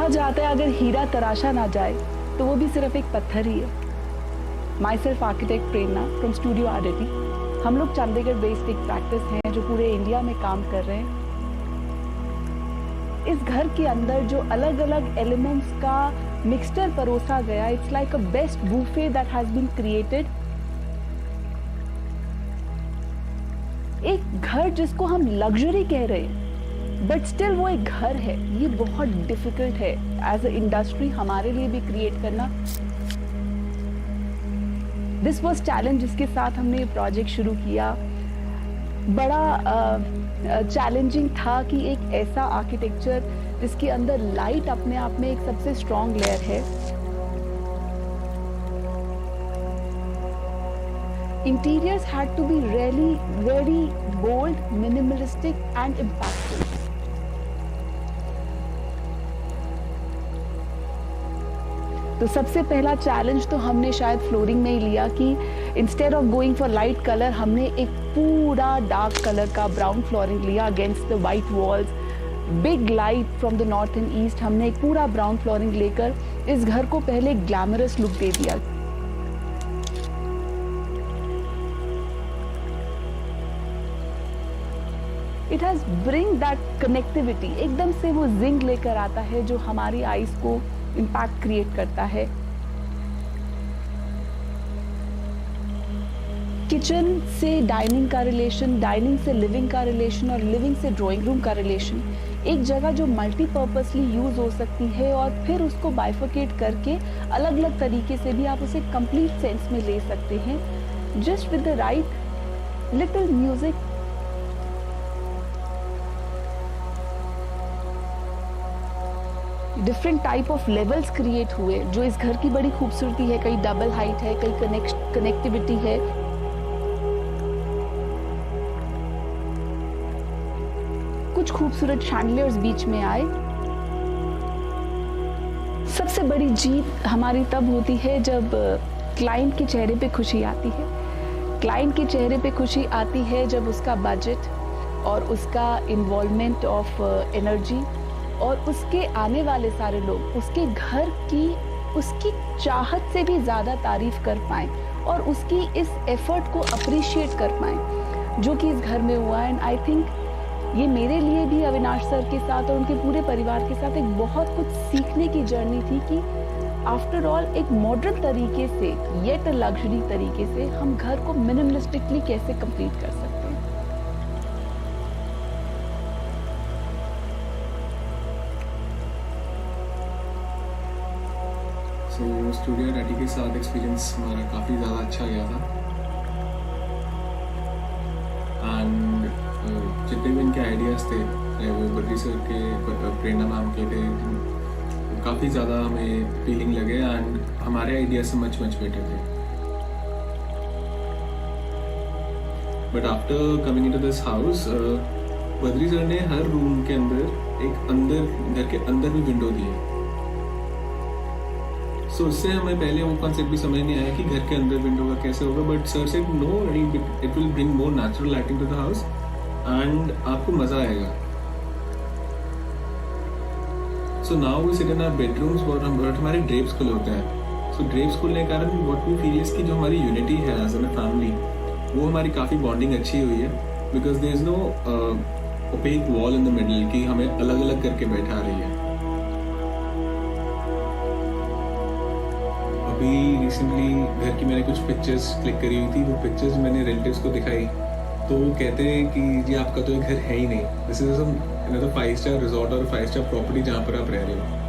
कहा जाता है अगर हीरा तराशा ना जाए तो वो भी सिर्फ एक पत्थर ही है। My self architect Prerna from studio Aditi. हम लोग चंडीगढ़ बेस्ड एक प्रैक्टिस हैं जो पूरे इंडिया में काम कर रहे हैं। इस घर के अंदर जो अलग अलग एलिमेंट्स का मिक्सचर परोसा गया, it's like a best buffet that has been created. एक घर जिसको हम लग्जरी कह रहे हैं बट स्टिल वो एक घर है, ये बहुत डिफिकल्ट है एज अ इंडस्ट्री हमारे लिए भी क्रिएट करना। दिस वाज चैलेंज जिसके साथ हमने ये प्रोजेक्ट शुरू किया। बड़ा चैलेंजिंग था कि एक ऐसा आर्किटेक्चर जिसके अंदर लाइट अपने आप में एक सबसे स्ट्रॉन्ग लेयर है। Interiors had to be really very bold, minimalistic and impactful. तो सबसे पहला चैलेंज तो हमने शायद फ्लोरिंग में ही लिया कि instead of going for light colour हमने एक पूरा डार्क कलर का ब्राउन फ्लोरिंग लिया against the white walls. Big light from the north and east, हमने एक पूरा ब्राउन फ्लोरिंग लेकर इस घर को पहले ग्लैमरस लुक दे दिया। It has bring that connectivity, एकदम से वो जिंग लेकर आता है जो हमारी आईज को इम्पैक्ट क्रिएट करता है। किचन से डाइनिंग का रिलेशन, डाइनिंग से लिविंग का रिलेशन और लिविंग से ड्राइंग रूम का रिलेशन, एक जगह जो मल्टीपर्पसली यूज हो सकती है और फिर उसको बाइफरकेट करके अलग अलग तरीके से भी आप उसे कंप्लीट सेंस में ले सकते हैं, just with the right little music. Different type of levels create हुए जो इस घर की बड़ी खूबसूरती है। कई डबल हाइट है, कई कनेक्टिविटी है। कुछ खूबसूरत शैंडलियर्स बीच में आए। सबसे बड़ी जीत हमारी तब होती है जब क्लाइंट के चेहरे पे खुशी आती है। क्लाइंट के चेहरे पे खुशी आती है जब उसका बजट और उसका इन्वॉल्वमेंट ऑफ एनर्जी और उसके आने वाले सारे लोग उसके घर की उसकी चाहत से भी ज़्यादा तारीफ कर पाएं और उसकी इस एफर्ट को अप्रिशिएट कर पाएं जो कि इस घर में हुआ। एंड आई थिंक ये मेरे लिए भी अविनाश सर के साथ और उनके पूरे परिवार के साथ एक बहुत कुछ सीखने की जर्नी थी कि आफ्टर ऑल एक मॉडर्न तरीके से येट लग्जरी तरीके से हम घर को मिनिमलिस्टिकली कैसे कंप्लीट कर सकते हैं। तो स्टूडियो आदिति के साथ एक्सपीरियंस हमारा काफ़ी ज़्यादा अच्छा गया था। एंड जितने भी इनके आइडियाज़ थे, वो बद्री सर के, प्रेरणा मैम के थे, काफ़ी ज़्यादा हमें फीलिंग लगे एंड हमारे आइडियाज से मच बेटर थे। But after coming into this house, Badri sir ने हर रूम के अंदर घर के अंदर भी विंडो दी है। सो उससे हमें पहले वो कॉन्सेप्ट भी समझ नहीं आया कि घर के अंदर विंडो का कैसे होगा, but sir said no, it will bring more natural lighting to the house and आपको मजा आएगा। So now we sit in our bedrooms और हमारे ड्रेप्स खुले होते हैं। सो ड्रेप्स खुलने के कारण व्हाट वी फील इज कि जो हमारी यूनिटी है एज एन फैमिली, वो हमारी काफ़ी बॉन्डिंग अच्छी हुई है, because there is no opaque wall in the middle कि हमें अलग अलग करके बैठा रही है। अभी रिसेंटली घर की मैंने कुछ पिक्चर्स क्लिक करी हुई थी, वो पिक्चर्स मैंने रिलेटिव्स को दिखाई तो वो कहते हैं कि जी आपका तो एक घर है ही नहीं, this is some 5 star resort और 5 स्टार प्रॉपर्टी जहाँ पर आप रह रहे हो।